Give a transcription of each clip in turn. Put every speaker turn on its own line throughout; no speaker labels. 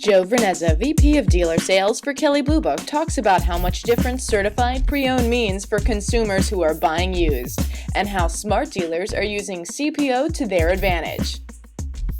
Joe Vraneza, VP of Dealer Sales for Kelley Blue Book, talks about how much difference certified pre-owned means for consumers who are buying used, and how smart dealers are using CPO to their advantage.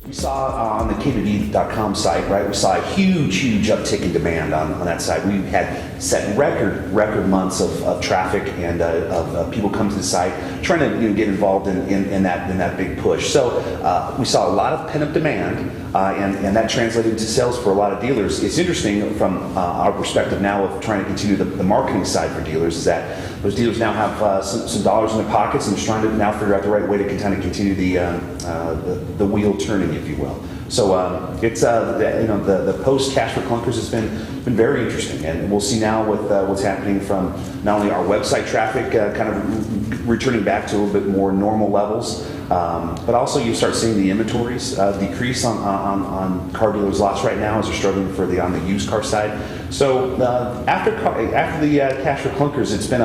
We saw on the KBB.com site, right, we saw a huge uptick in demand on that site. We had set record months of traffic and of people come to the site trying to get involved in that big push. So we saw a lot of pent-up demand and that translated into sales for a lot of dealers. It's interesting from our perspective now of trying to continue the marketing side for dealers is that those dealers now have some dollars in their pockets and just trying to now figure out the right way to kind of continue the wheel turning, if you will. So it's the post cash for clunkers has been very interesting, and we'll see now with what's happening from not only our website traffic kind of returning back to a little bit more normal levels, but also you start seeing the inventories decrease on car dealers' lots right now as they're struggling on the used car side. So after the cash for clunkers, it's been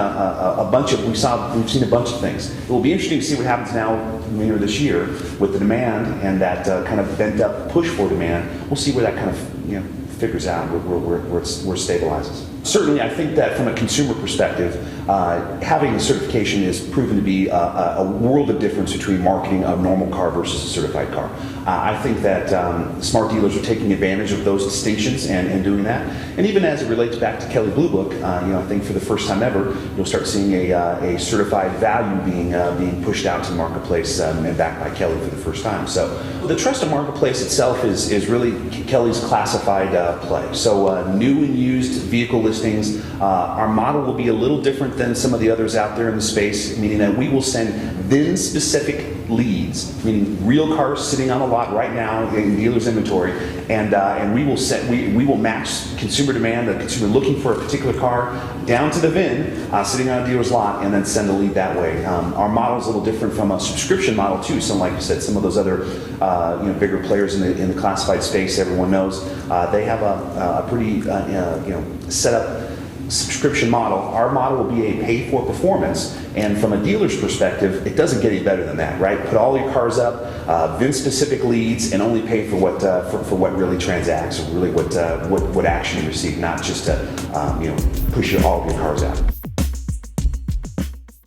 we've seen a bunch of things. It will be interesting to see what happens now later this year with the demand and that kind of bent up push for demand. We'll see where that kind of figures out where it stabilizes. Certainly, I think that from a consumer perspective, having the certification is proven to be a world of difference between marketing a normal car versus a certified car. I think that smart dealers are taking advantage of those distinctions and doing that. And even as it relates back to Kelley Blue Book, I think for the first time ever, you'll start seeing a certified value being pushed out to the marketplace and backed by Kelley for the first time. So the trusted marketplace itself is really Kelley's classified play. So new and used vehicle listings. Our model will be a little different than some of the others out there in the space, meaning that we will send VIN-specific leads, meaning real cars sitting on the lot right now in dealer's inventory, and we will match consumer demand, the consumer looking for a particular car, down to the VIN sitting on a dealer's lot, and then send a lead that way. Our model is a little different from a subscription model too. So, like you said, some of those other bigger players in the classified space, everyone knows, they have a pretty set up subscription model. Our model will be a pay for performance, and from a dealer's perspective, it doesn't get any better than that, right? Put all your cars up, VIN specific leads, and only pay for what really transacts, or really what action you receive, not just to push all of your cars out.